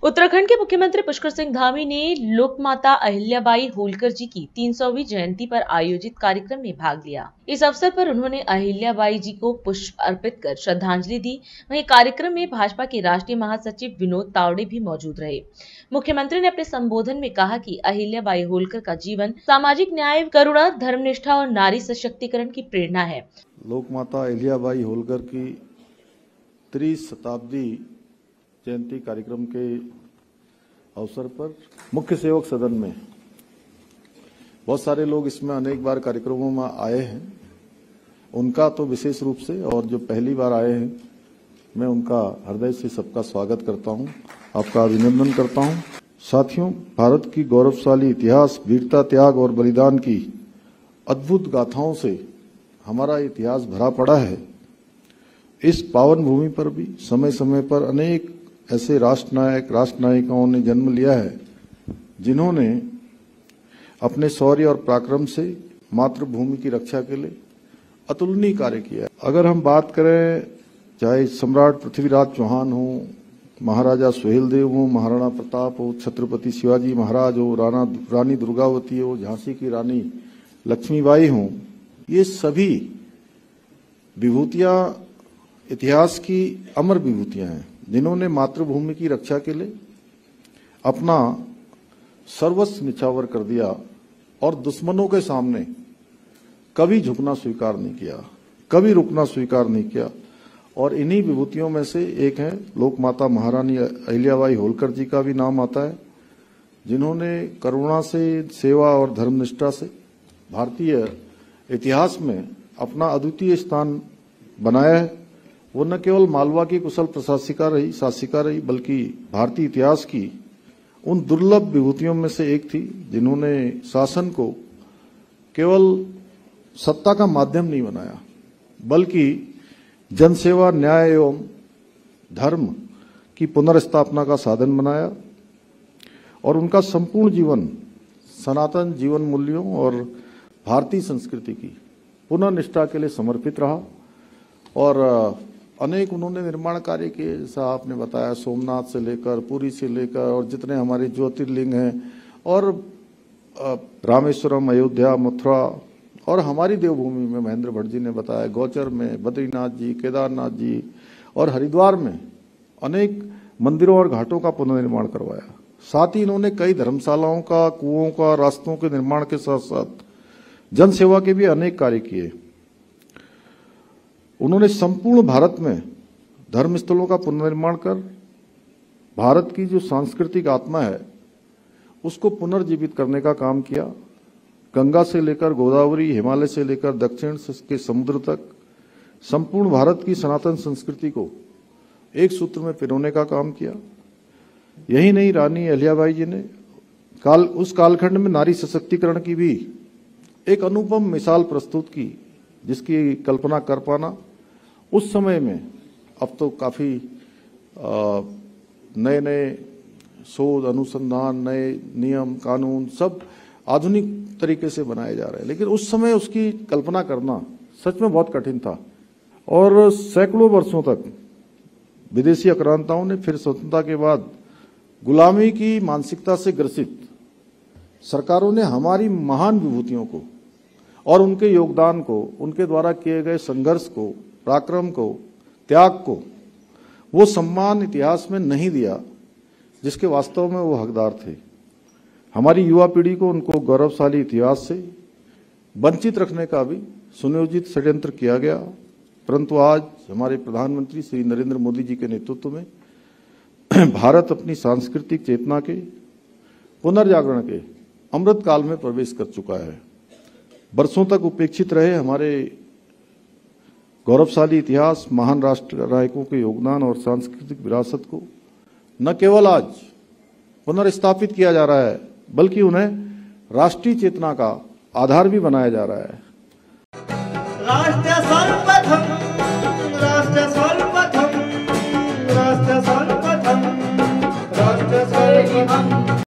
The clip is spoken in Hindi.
उत्तराखंड के मुख्यमंत्री पुष्कर सिंह धामी ने लोकमाता अहिल्याबाई होलकर जी की 300वीं जयंती पर आयोजित कार्यक्रम में भाग लिया। इस अवसर पर उन्होंने अहिल्याबाई जी को पुष्प अर्पित कर श्रद्धांजलि दी। वहीं कार्यक्रम में भाजपा के राष्ट्रीय महासचिव विनोद तावड़े भी मौजूद रहे। मुख्यमंत्री ने अपने संबोधन में कहा कि अहिल्याबाई होलकर का जीवन सामाजिक न्याय, करुणा, धर्मनिष्ठा और नारी सशक्तिकरण की प्रेरणा है। लोकमाता अहिल्याबाई होलकर की 30 शताब्दी जयंती कार्यक्रम के अवसर पर मुख्य सेवक सदन में बहुत सारे लोग इसमें अनेक बार कार्यक्रमों में आए हैं। उनका तो विशेष रूप से, और जो पहली बार आए हैं मैं उनका हृदय से सबका स्वागत करता हूं, आपका अभिनंदन करता हूं। साथियों, भारत की गौरवशाली इतिहास, वीरता, त्याग और बलिदान की अद्भुत गाथाओं से हमारा इतिहास भरा पड़ा है। इस पावन भूमि पर भी समय समय पर अनेक ऐसे राष्ट्रनायक, राष्ट्रनायिकाओं ने जन्म लिया है जिन्होंने अपने शौर्य और पराक्रम से मातृभूमि की रक्षा के लिए अतुलनीय कार्य किया। अगर हम बात करें, चाहे सम्राट पृथ्वीराज चौहान हो, महाराजा सुहेलदेव हो, महाराणा प्रताप हो, छत्रपति शिवाजी महाराज हो, रानी दुर्गावती हो, झांसी की रानी लक्ष्मीबाई हो, ये सभी विभूतियां इतिहास की अमर विभूतियां हैं जिन्होंने मातृभूमि की रक्षा के लिए अपना सर्वस्व निछावर कर दिया और दुश्मनों के सामने कभी झुकना स्वीकार नहीं किया, कभी रुकना स्वीकार नहीं किया। और इन्हीं विभूतियों में से एक है लोकमाता महारानी अहिल्याबाई होलकर जी का भी नाम आता है, जिन्होंने करुणा से, सेवा और धर्मनिष्ठा से भारतीय इतिहास में अपना अद्वितीय स्थान बनाया है। वो न केवल मालवा की कुशल प्रशासिका रही, बल्कि भारतीय इतिहास की उन दुर्लभ विभूतियों में से एक थी जिन्होंने शासन को केवल सत्ता का माध्यम नहीं बनाया, बल्कि जनसेवा, न्याय एवं धर्म की पुनर्स्थापना का साधन बनाया। और उनका संपूर्ण जीवन सनातन जीवन मूल्यों और भारतीय संस्कृति की पुनर्निष्ठा के लिए समर्पित रहा। और अनेक उन्होंने निर्माण कार्य किए, जैसा आपने बताया, सोमनाथ से लेकर, पुरी से लेकर, और जितने हमारे ज्योतिर्लिंग हैं, और रामेश्वरम, अयोध्या, मथुरा, और हमारी देवभूमि में महेंद्र भट्ट जी ने बताया, गौचर में बद्रीनाथ जी, केदारनाथ जी, और हरिद्वार में अनेक मंदिरों और घाटों का पुनर्निर्माण करवाया। साथ ही इन्होंने कई धर्मशालाओं का, कुओं का, रास्तों के निर्माण के साथ साथ जनसेवा के भी अनेक कार्य किए। उन्होंने संपूर्ण भारत में धर्मस्थलों का पुनर्निर्माण कर भारत की जो सांस्कृतिक आत्मा है उसको पुनर्जीवित करने का काम किया। गंगा से लेकर गोदावरी, हिमालय से लेकर दक्षिण के समुद्र तक संपूर्ण भारत की सनातन संस्कृति को एक सूत्र में पिरोने का काम किया। यही नहीं, रानी अहिल्याबाई जी ने उस कालखंड में नारी सशक्तिकरण की भी एक अनुपम मिसाल प्रस्तुत की, जिसकी कल्पना कर पाना उस समय में, अब तो काफी नए नए शोध, अनुसंधान, नए नियम, कानून सब आधुनिक तरीके से बनाए जा रहे हैं, लेकिन उस समय उसकी कल्पना करना सच में बहुत कठिन था। और सैकड़ों वर्षों तक विदेशी आक्रांताओं ने फिर स्वतंत्रता के बाद गुलामी की मानसिकता से ग्रसित सरकारों ने हमारी महान विभूतियों को और उनके योगदान को, उनके द्वारा किए गए संघर्ष को, पराक्रम को, त्याग को वो सम्मान इतिहास में नहीं दिया जिसके वास्तव में वो हकदार थे। हमारी युवा पीढ़ी को उनको गौरवशाली इतिहास से वंचित रखने का भी सुनियोजित षड्यंत्र किया गया, परंतु आज हमारे प्रधानमंत्री श्री नरेंद्र मोदी जी के नेतृत्व में भारत अपनी सांस्कृतिक चेतना के पुनर्जागरण के अमृत काल में प्रवेश कर चुका है। वर्षों तक उपेक्षित रहे हमारे गौरवशाली इतिहास, महान राष्ट्र नायकों के योगदान और सांस्कृतिक विरासत को न केवल आज पुनर्स्थापित किया जा रहा है, बल्कि उन्हें राष्ट्रीय चेतना का आधार भी बनाया जा रहा है।